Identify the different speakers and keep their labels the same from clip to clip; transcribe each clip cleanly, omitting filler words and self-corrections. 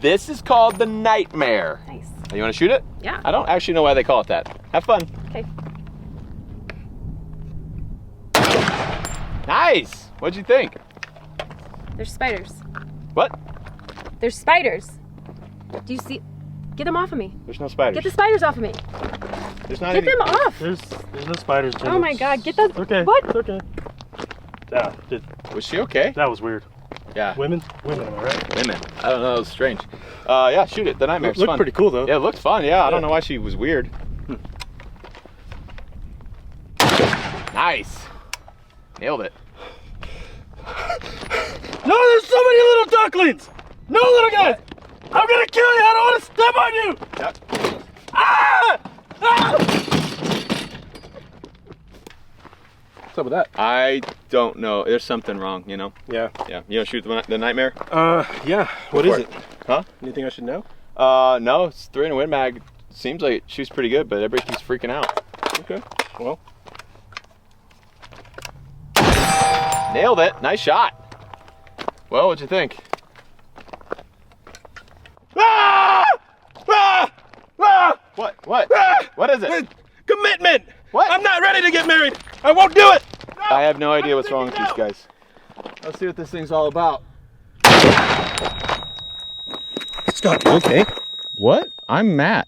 Speaker 1: This is called the Nightmare.
Speaker 2: Nice.
Speaker 1: You want to shoot it?
Speaker 2: Yeah.
Speaker 1: I don't actually know why they call it that. Have fun.
Speaker 2: Okay.
Speaker 1: Nice. What'd you think?
Speaker 2: There's spiders.
Speaker 1: What?
Speaker 2: There's spiders. Do you see? Get them off of me.
Speaker 1: There's no spiders.
Speaker 2: Get the spiders off of me.
Speaker 1: There's not
Speaker 2: Get
Speaker 1: even...
Speaker 2: them off.
Speaker 3: There's no spiders.
Speaker 2: Oh my God, get those.
Speaker 3: Okay.
Speaker 2: What?
Speaker 3: It's okay. Yeah,
Speaker 1: Was she okay?
Speaker 3: that was weird.
Speaker 1: Yeah.
Speaker 3: Women, am I right?
Speaker 1: Women. I don't know. It was strange. Yeah, shoot it. The Nightmare's
Speaker 3: Looked
Speaker 1: fun.
Speaker 3: pretty cool though.
Speaker 1: Yeah, it looked fun. Yeah, I don't know why she was weird. Nice. Nailed it.
Speaker 3: No, there's so many little ducklings. No, little guys. I'm gonna kill you. I don't want to step on you.
Speaker 1: Yep.
Speaker 3: Ah! Ah! What's up with that?
Speaker 1: I don't know. There's something wrong, you know?
Speaker 3: Yeah.
Speaker 1: Yeah. You want to shoot the Nightmare?
Speaker 3: Yeah. What is it?
Speaker 1: Huh?
Speaker 3: Anything I should know?
Speaker 1: No. It's 3 in a Win Mag. Seems like it shoots pretty good, but everybody keeps freaking out.
Speaker 3: Okay. Well.
Speaker 1: Nailed it. Nice shot. Well, what'd you think?
Speaker 3: Ah! Ah! Ah!
Speaker 1: What? What?
Speaker 3: Ah!
Speaker 1: What is it?
Speaker 3: Commitment.
Speaker 1: What?
Speaker 3: I'm not ready to get married. I won't do it.
Speaker 1: I have no idea what's wrong with these guys. Let's see what this thing's all about.
Speaker 3: Scott, you okay?
Speaker 1: What? I'm Matt.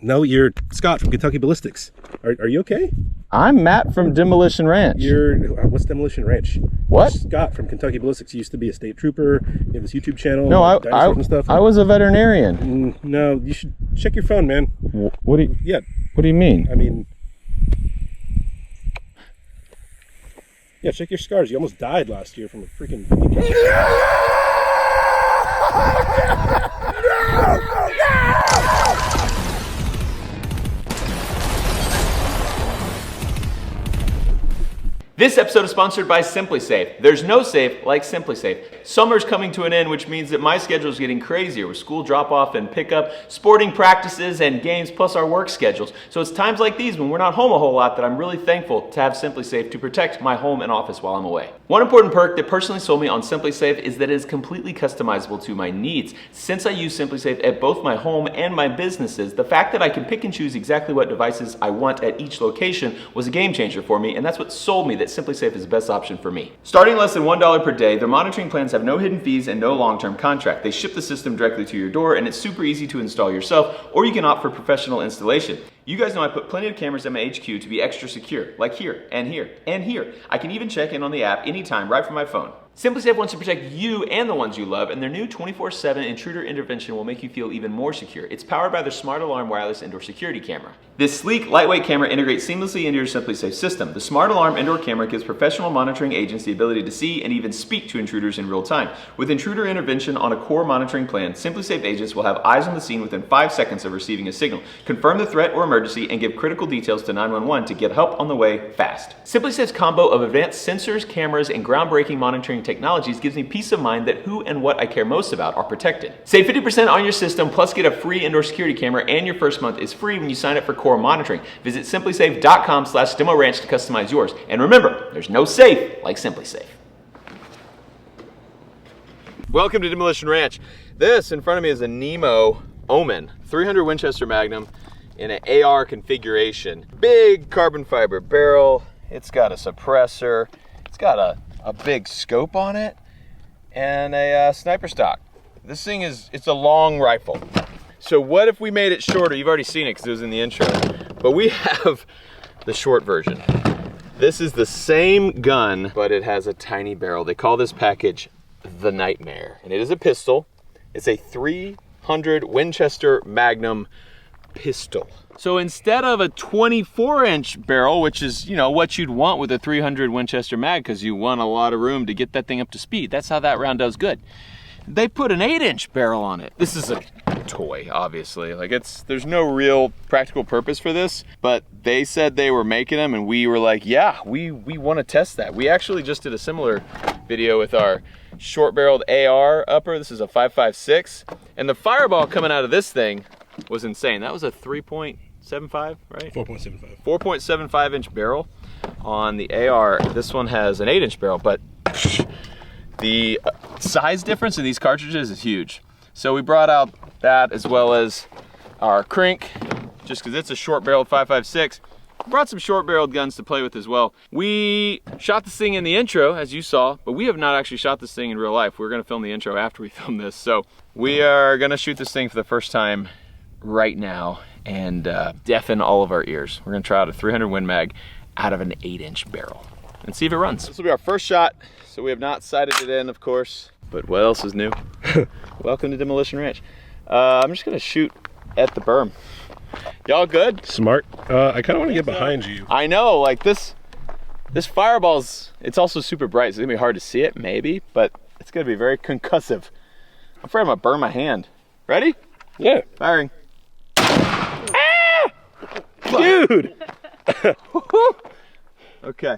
Speaker 3: No, you're Scott from Kentucky Ballistics. Are you okay?
Speaker 1: I'm Matt from Demolition Ranch.
Speaker 3: You're what's Demolition Ranch?
Speaker 1: What?
Speaker 3: Scott from Kentucky Ballistics. You used to be a state trooper. You have this YouTube channel.
Speaker 1: No,
Speaker 3: dinosaurs and stuff.
Speaker 1: I was a veterinarian.
Speaker 3: No, you should check your phone, man.
Speaker 1: What do you?
Speaker 3: Yeah,
Speaker 1: What do you mean?
Speaker 3: I mean, yeah, check your scars. You almost died last year from a freaking.
Speaker 1: This episode is sponsored by SimpliSafe. There's no safe like SimpliSafe. Summer's coming to an end, which means that my schedule is getting crazier with school drop-off and pickup, sporting practices and games, plus our work schedules. So it's times like these when we're not home a whole lot that I'm really thankful to have SimpliSafe to protect my home and office while I'm away. One important perk that personally sold me on SimpliSafe is that it is completely customizable to my needs. Since I use SimpliSafe at both my home and my businesses, the fact that I can pick and choose exactly what devices I want at each location was a game changer for me, and that's what sold me that SimpliSafe is the best option for me. Starting less than $1 per day, their monitoring plans have no hidden fees and no long-term contract. They ship the system directly to your door, and it's super easy to install yourself, or you can opt for professional installation. You guys know I put plenty of cameras at my HQ to be extra secure, like here, and here, and here. I can even check in on the app anytime right from my phone. SimpliSafe wants to protect you and the ones you love, and their new 24/7 intruder intervention will make you feel even more secure. It's powered by their Smart Alarm wireless indoor security camera. This sleek, lightweight camera integrates seamlessly into your SimpliSafe system. The Smart Alarm indoor camera gives professional monitoring agents the ability to see and even speak to intruders in real time. With intruder intervention on a core monitoring plan, SimpliSafe agents will have eyes on the scene within 5 seconds of receiving a signal, confirm the threat or emergency, and give critical details to 911 to get help on the way fast. SimpliSafe's combo of advanced sensors, cameras, and groundbreaking monitoring technologies gives me peace of mind that who and what I care most about are protected. Save 50% on your system, plus get a free indoor security camera, and your first month is free when you sign up for core monitoring. Visit simplisafe.com/DemoRanch to customize yours. And remember, there's no safe like SimpliSafe. Welcome to Demolition Ranch. This in front of me is a Nemo Omen 300 Winchester Magnum in an AR configuration. Big carbon fiber barrel. It's got a suppressor. It's got a big scope on it and a sniper stock. This thing it's a long rifle. So what if we made it shorter? You've already seen it because it was in the intro, but we have the short version. This is the same gun, but it has a tiny barrel. They call this package the Nightmare, and it is a pistol. It's a 300 Winchester Magnum pistol. So instead of a 24-inch barrel, which is, you know, what you'd want with a 300 Winchester mag, because you want a lot of room to get that thing up to speed. That's how that round does good. They put an 8-inch barrel on it. This is a toy, obviously. Like there's no real practical purpose for this, but they said they were making them, and we were like, yeah, we want to test that. We actually just did a similar video with our short-barreled AR upper. This is a 5.56, and the fireball coming out of this thing was insane. That was a 3.75, right?
Speaker 3: 4.75.
Speaker 1: 4.75 inch barrel on the AR. This one has an 8-inch barrel, but the size difference in these cartridges is huge. So we brought out that as well as our crink, just because it's a short-barreled 5.56. Brought some short-barreled guns to play with as well. We shot this thing in the intro, as you saw, but we have not actually shot this thing in real life. We're gonna film the intro after we film this. So we are gonna shoot this thing for the first time right now and deafen all of our ears. We're gonna try out a 300 Win Mag out of an 8-inch barrel and see if it runs. This will be our first shot, so we have not sighted it in, of course, but what else is new? Welcome to Demolition Ranch. I'm just gonna shoot at the berm. Y'all good?
Speaker 4: Smart. I kind of want to get behind you.
Speaker 1: I know, like this fireball's, it's also super bright, so it's gonna be hard to see it, maybe, but it's gonna be very concussive. I'm afraid I'm gonna burn my hand. Ready?
Speaker 4: Yeah.
Speaker 1: Firing.
Speaker 4: Dude!
Speaker 1: Okay.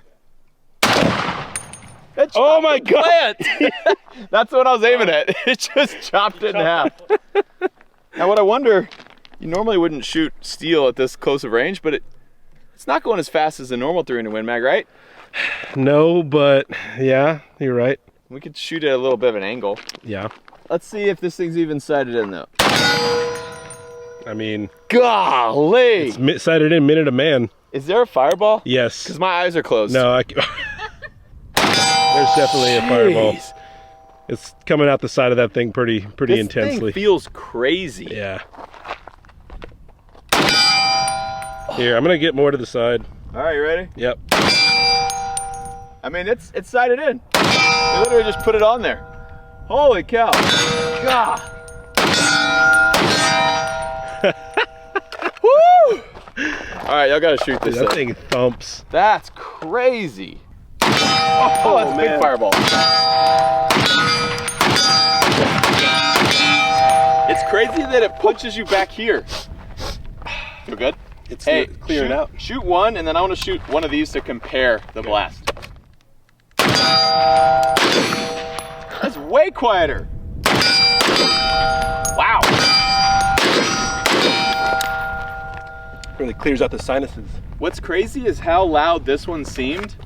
Speaker 4: Oh my God!
Speaker 1: That's what I was aiming at. It just chopped it in half. Now what I wonder, you normally wouldn't shoot steel at this close of range, but it's not going as fast as a normal 300 Win Mag, right?
Speaker 4: No, but yeah, you're right.
Speaker 1: We could shoot at a little bit of an angle.
Speaker 4: Yeah.
Speaker 1: Let's see if this thing's even sighted in though.
Speaker 4: I mean,
Speaker 1: golly!
Speaker 4: it's sighted in minute a man.
Speaker 1: Is there a fireball?
Speaker 4: Yes.
Speaker 1: Because my eyes are closed.
Speaker 4: No, there's definitely a fireball. It's coming out the side of that thing pretty intensely.
Speaker 1: This thing feels crazy.
Speaker 4: Yeah. Here, I'm gonna get more to the side.
Speaker 1: All right, you ready?
Speaker 4: Yep.
Speaker 1: I mean, it's sighted in. We literally just put it on there. Holy cow! God. Woo! All right, y'all gotta shoot this.
Speaker 4: Dude, that thing thumps.
Speaker 1: That's crazy. Oh, that's a big fireball. It's crazy that it punches you back here. Feel good?
Speaker 4: It's
Speaker 1: hey,
Speaker 4: clearing out.
Speaker 1: Shoot one, and then I want to shoot one of these to compare the blast. That's way quieter. Wow.
Speaker 4: Really clears out the sinuses.
Speaker 1: What's crazy is how loud this one seemed.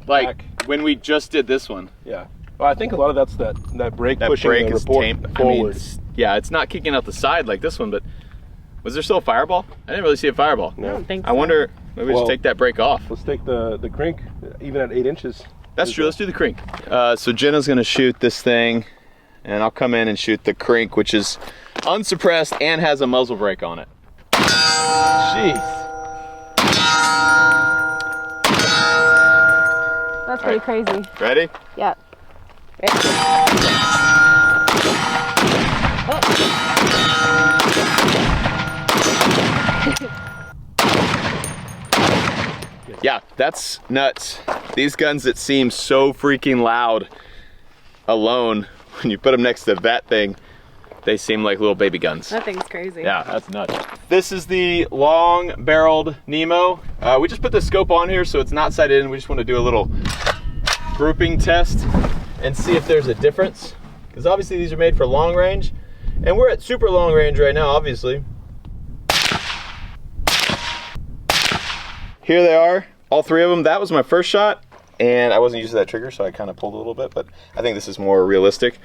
Speaker 1: Like when we just did this one.
Speaker 4: Yeah. Well, I think a lot of that's that brake pushing
Speaker 1: brake
Speaker 4: the
Speaker 1: is
Speaker 4: report
Speaker 1: tamed.
Speaker 4: forward.
Speaker 1: I mean, yeah, it's not kicking out the side like this one, but was there still a fireball? I didn't really see a fireball.
Speaker 4: No.
Speaker 2: I don't think
Speaker 1: I
Speaker 2: so.
Speaker 1: wonder, maybe just take that brake off.
Speaker 4: Let's take the crink, even at 8 inches.
Speaker 1: That's true, let's do the crink. So Jenna's gonna shoot this thing, and I'll come in and shoot the crink, which is unsuppressed and has a muzzle brake on it. Jeez.
Speaker 2: That's pretty crazy.
Speaker 1: Ready?
Speaker 2: Yeah. Ready?
Speaker 1: Yeah, that's nuts. These guns that seem so freaking loud alone, when you put them next to that thing, they seem like little baby guns.
Speaker 2: That thing's crazy.
Speaker 1: Yeah, that's nuts. This is the long-barreled Nemo. We just put the scope on here so it's not sighted in. We just want to do a little grouping test and see if there's a difference. Because obviously these are made for long range, and we're at super long range right now, obviously. Here they are, all three of them. That was my first shot, and I wasn't used to that trigger, so I kind of pulled a little bit, but I think this is more realistic.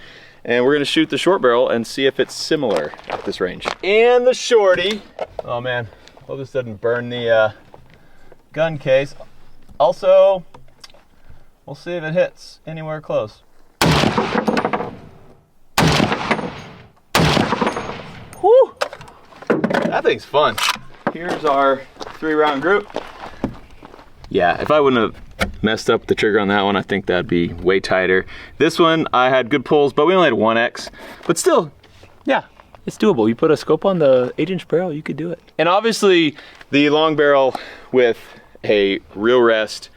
Speaker 1: And we're gonna shoot the short barrel and see if it's similar at this range. And the Shorty. Oh man, hope this doesn't burn the gun case. Also, we'll see if it hits anywhere close. Whew! That thing's fun. Here's our 3-round group. Yeah, if I wouldn't have messed up the trigger on that one, I think that'd be way tighter. This one, I had good pulls, but we only had 1X. But still, yeah, it's doable. You put a scope on the 8-inch barrel, you could do it. And obviously, the long barrel with a real rest,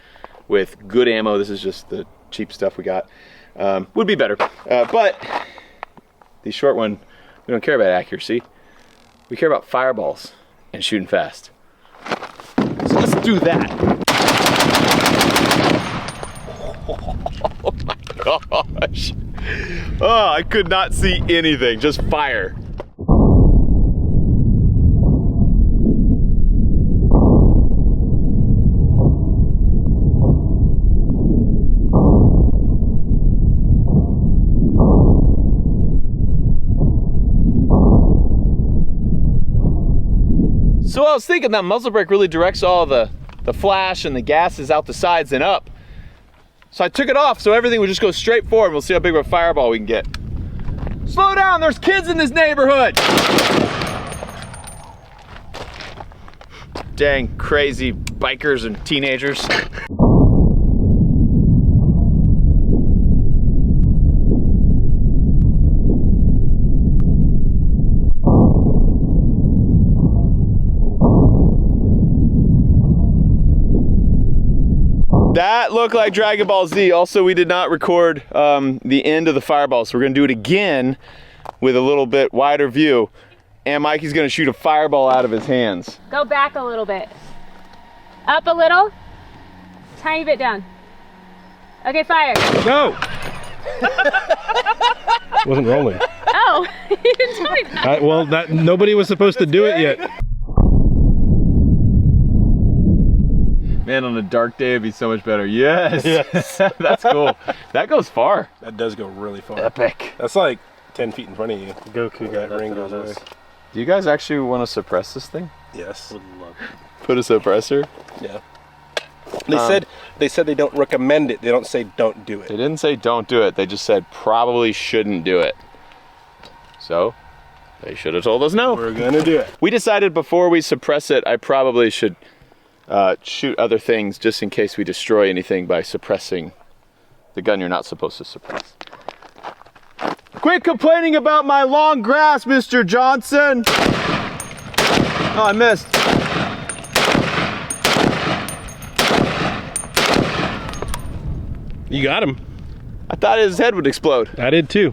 Speaker 1: with good ammo, this is just the cheap stuff we got, would be better. But the short one, we don't care about accuracy. We care about fireballs and shooting fast. So let's do that. Oh my gosh. Oh, I could not see anything, just fire. So I was thinking that muzzle brake really directs all the flash and the gases out the sides and up. So I took it off so everything would just go straight forward. We'll see how big of a fireball we can get. Slow down, there's kids in this neighborhood. Dang crazy bikers and teenagers. That looked like Dragon Ball Z. Also, we did not record the end of the fireball, so we're gonna do it again with a little bit wider view. And Mikey's gonna shoot a fireball out of his hands.
Speaker 2: Go back a little bit. Up a little. Tiny bit down. Okay, fire.
Speaker 4: No! Wasn't rolling.
Speaker 2: Oh, you didn't tell me that.
Speaker 4: Well, nobody was supposed to do it yet.
Speaker 1: Man, on a dark day, it'd be so much better. Yes. That's cool. That goes far.
Speaker 4: That does go really far.
Speaker 1: Epic.
Speaker 4: That's like 10 feet in front of you.
Speaker 3: Goku
Speaker 4: That ring goes away.
Speaker 1: Do you guys actually want to suppress this thing?
Speaker 4: Yes.
Speaker 3: Would love it.
Speaker 1: Put a suppressor?
Speaker 4: Yeah. They said they don't recommend it. They don't say don't do it.
Speaker 1: They didn't say don't do it. They just said probably shouldn't do it. So, they should have told us no.
Speaker 4: We're gonna do it.
Speaker 1: We decided before we suppress it, I probably should shoot other things just in case we destroy anything by suppressing the gun you're not supposed to suppress. Quit complaining about my long grass, Mr. Johnson! Oh, I missed.
Speaker 4: You got him.
Speaker 1: I thought his head would explode.
Speaker 4: I did too.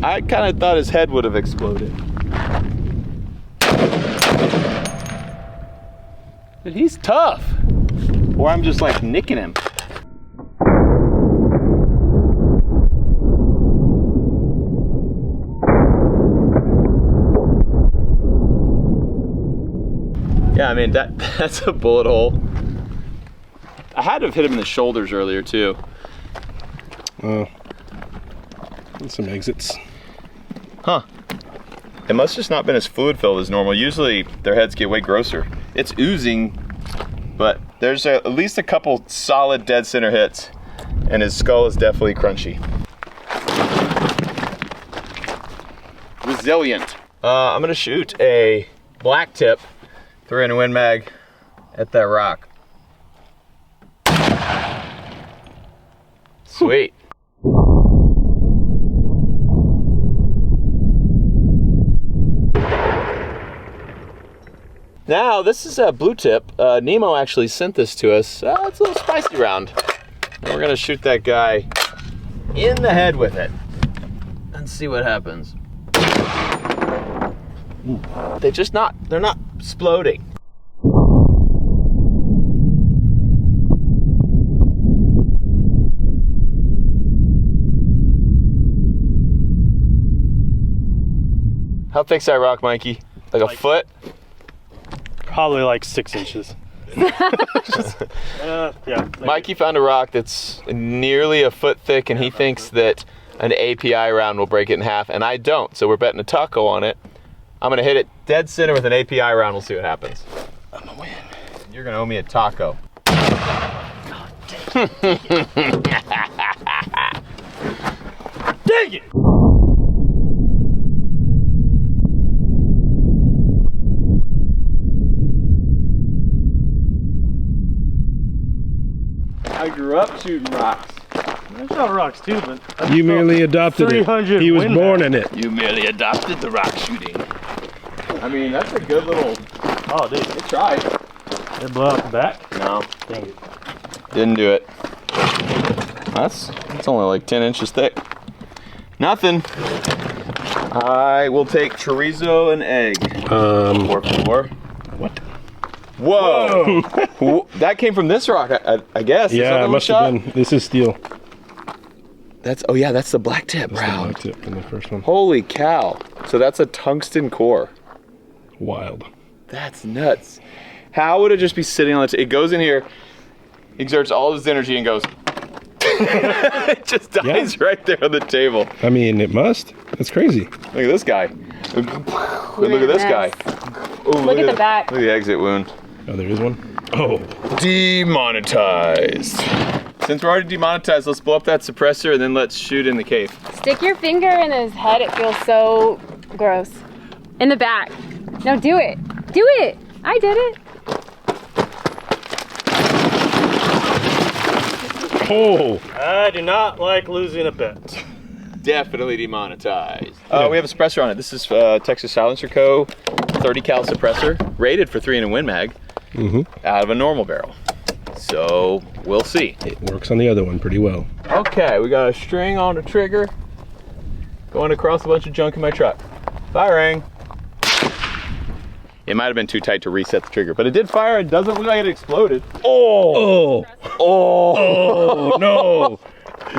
Speaker 1: I kind of thought his head would have exploded. But he's tough. Or I'm just like nicking him. Yeah, I mean, that's a bullet hole. I had to have hit him in the shoulders earlier too.
Speaker 4: Some exits.
Speaker 1: Huh. It must just not been as fluid filled as normal. Usually their heads get way grosser. It's oozing, but there's at least a couple solid dead center hits, and his skull is definitely crunchy. Resilient. I'm gonna shoot a black tip 3-inch Win Mag at that rock. Sweet. Now, this is a blue tip. Nemo actually sent this to us. It's a little spicy round. And we're gonna shoot that guy in the head with it and see what happens. They're not exploding. How thick's that rock, Mikey? Like a foot?
Speaker 3: Probably like 6 inches. Yeah. Maybe.
Speaker 1: Mikey found a rock that's nearly a foot thick, and he thinks that an API round will break it in half, and I don't. So we're betting a taco on it. I'm gonna hit it dead center with an API round. We'll see what happens.
Speaker 4: I'm gonna win.
Speaker 1: You're gonna owe me a taco.
Speaker 3: Dang it!
Speaker 1: I grew up shooting rocks.
Speaker 3: I shot rocks too, but
Speaker 4: You merely adopted it.
Speaker 3: 300
Speaker 4: He was
Speaker 3: Win
Speaker 4: born
Speaker 3: Mag.
Speaker 4: in it.
Speaker 1: You merely adopted the rock shooting. I mean, that's a good little.
Speaker 3: Oh, dude.
Speaker 1: It tried.
Speaker 3: It blew out the back?
Speaker 1: No,
Speaker 3: Dang it.
Speaker 1: didn't do it. That's only like 10 inches thick. Nothing. I will take chorizo and egg. Or four.
Speaker 4: What?
Speaker 1: Whoa! That came from this rock, I guess. Is that
Speaker 4: Yeah,
Speaker 1: the
Speaker 4: it must
Speaker 1: shot?
Speaker 4: have been. This is steel.
Speaker 1: That's that's the black tip
Speaker 4: That's the
Speaker 1: round.
Speaker 4: black tip in the first one.
Speaker 1: Holy cow! So that's a tungsten core.
Speaker 4: Wild.
Speaker 1: That's nuts. How would it just be sitting on it goes in here, exerts all of its energy and goes. It just dies right there on the table.
Speaker 4: I mean, it must. That's crazy.
Speaker 1: Look at this guy. Look at this guy. Ooh,
Speaker 2: Look at the back.
Speaker 1: Look at the exit wound.
Speaker 4: Oh, there is one? Oh.
Speaker 1: Demonetized. Since we're already demonetized, let's blow up that suppressor and then let's shoot in the cave.
Speaker 2: Stick your finger in his head. It feels so gross. In the back. No, do it. Do it. I did it.
Speaker 4: Oh.
Speaker 3: I do not like losing a bet.
Speaker 1: Definitely demonetized. We have a suppressor on it. This is Texas Silencer Co. 30 cal suppressor, rated for 3-in Win Mag, out of a normal barrel. So we'll see.
Speaker 4: It works on the other one pretty well.
Speaker 1: Okay, we got a string on the trigger, going across a bunch of junk in my truck. Firing. It might have been too tight to reset the trigger, but it did fire. It doesn't look like it exploded.
Speaker 4: Oh.
Speaker 1: Oh.
Speaker 4: Oh, no.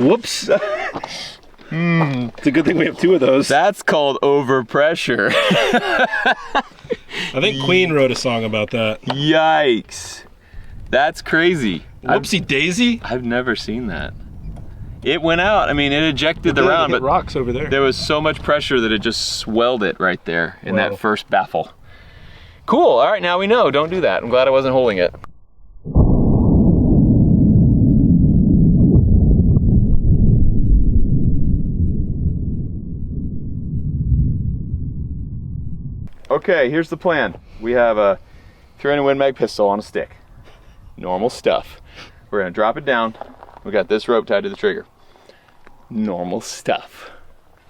Speaker 4: Whoops. It's a good thing we have 2 of those.
Speaker 1: That's called overpressure.
Speaker 4: I think Queen wrote a song about that.
Speaker 1: Yikes. That's crazy.
Speaker 4: Whoopsie daisy.
Speaker 1: I've never seen that. It went out. I mean, it ejected the round, but
Speaker 4: rocks over there.
Speaker 1: there was so much pressure that it just swelled it right there in
Speaker 4: Wow.
Speaker 1: that first baffle. Cool. All right, now we know. Don't do that. I'm glad I wasn't holding it. Okay, here's the plan. We have a 3-in Win Mag pistol on a stick. Normal stuff. We're gonna drop it down. We got this rope tied to the trigger. Normal stuff.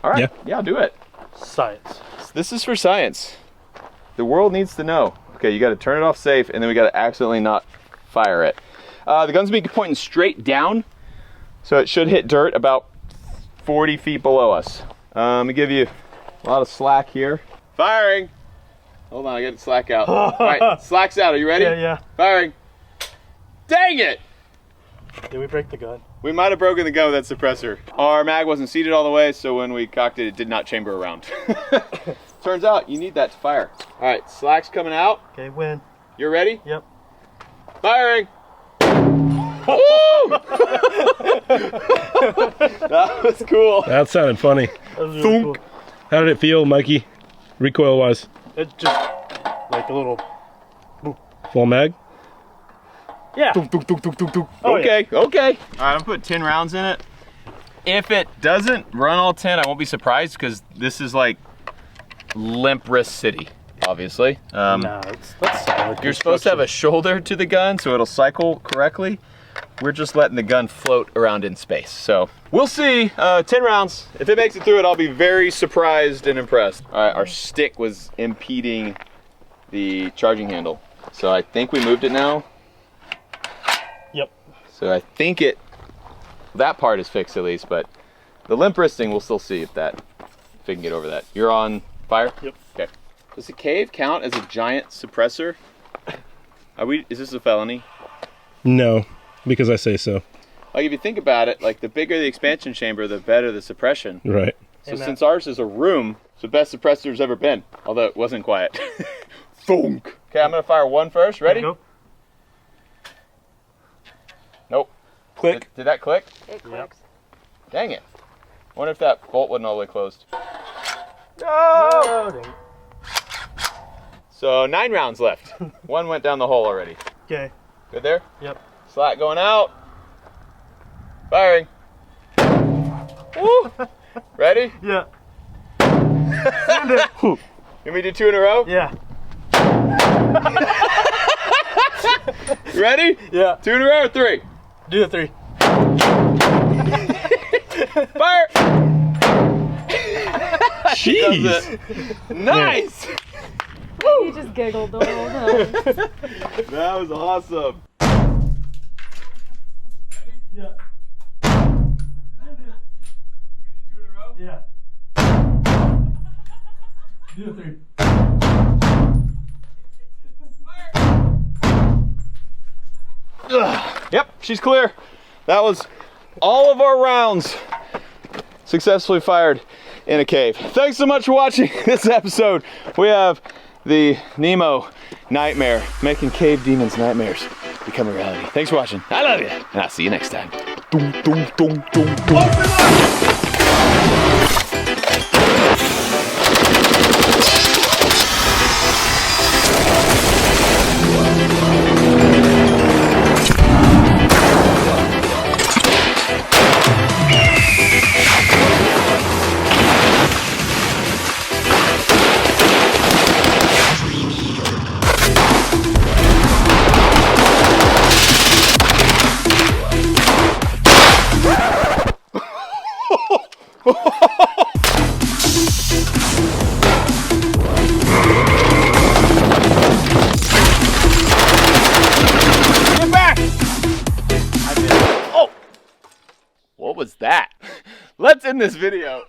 Speaker 1: All right, yeah, do it.
Speaker 3: Science.
Speaker 1: This is for science. The world needs to know. Okay, you gotta turn it off safe, and then we gotta accidentally not fire it. The gun's gonna be pointing straight down, so it should hit dirt about 40 feet below us. I'm gonna give you a lot of slack here. Firing. Hold on, I got the slack out. All right, slack's out. Are you ready?
Speaker 3: Yeah.
Speaker 1: Firing. Dang it!
Speaker 3: Did we break the gun?
Speaker 1: We might have broken the gun with that suppressor. Our mag wasn't seated all the way, so when we cocked it, it did not chamber around. Turns out you need that to fire. All right, slack's coming out.
Speaker 3: Okay, win.
Speaker 1: You're ready?
Speaker 3: Yep.
Speaker 1: Firing. Woo! That was cool.
Speaker 4: That sounded funny.
Speaker 3: That was really cool.
Speaker 4: How did it feel, Mikey? Recoil-wise?
Speaker 3: It just, like a little,
Speaker 4: Full mag?
Speaker 3: yeah. Oh,
Speaker 1: Okay. All right, I'm putting 10 rounds in it. If it doesn't run all 10, I won't be surprised because this is like limp wrist city, obviously.
Speaker 3: Nah, that's solid.
Speaker 1: You're supposed to have a shoulder to the gun so it'll cycle correctly. We're just letting the gun float around in space. So we'll see. 10 rounds. If it makes it through it, I'll be very surprised and impressed. All right, our stick was impeding the charging handle. So I think we moved it now.
Speaker 3: Yep.
Speaker 1: So I think that part is fixed at least, but the limp wristing, we'll still see if we can get over that. You're on fire?
Speaker 3: Yep.
Speaker 1: Okay. Does the cave count as a giant suppressor? Is this a felony?
Speaker 4: No, because I say so.
Speaker 1: Like if you think about it, like the bigger the expansion chamber, the better the suppression.
Speaker 4: Right.
Speaker 1: So since ours is a room, it's the best suppressor there's ever been, although it wasn't quiet. Thunk. Okay, I'm gonna fire one first. Ready?
Speaker 3: Go.
Speaker 1: Nope.
Speaker 3: Click.
Speaker 1: Did that click?
Speaker 2: It clicks.
Speaker 1: Dang it. Wonder if that bolt wasn't all the way closed. No!
Speaker 3: Oh, dang.
Speaker 1: So 9 rounds left. One went down the hole already.
Speaker 3: Okay.
Speaker 1: Good there?
Speaker 3: Yep.
Speaker 1: Slack going out. Firing. Woo! Ready?
Speaker 3: Yeah.
Speaker 1: Can we do 2 in a row?
Speaker 3: Yeah.
Speaker 1: Ready?
Speaker 3: Yeah.
Speaker 1: 2 in a row or 3?
Speaker 3: Do the 3.
Speaker 1: Fire!
Speaker 4: Jeez.
Speaker 1: Does it. Nice!
Speaker 2: You just giggled the whole time.
Speaker 1: That was awesome.
Speaker 3: Yeah. Yeah. Do the 3.
Speaker 1: Yep, she's clear. That was all of our rounds successfully fired in a cave. Thanks so much for watching this episode. We have the Nemo nightmare, making cave demons' nightmares become a reality. Thanks for watching. I love you, and I'll see you next time. Get back! I did it. Oh! What was that? Let's end this video.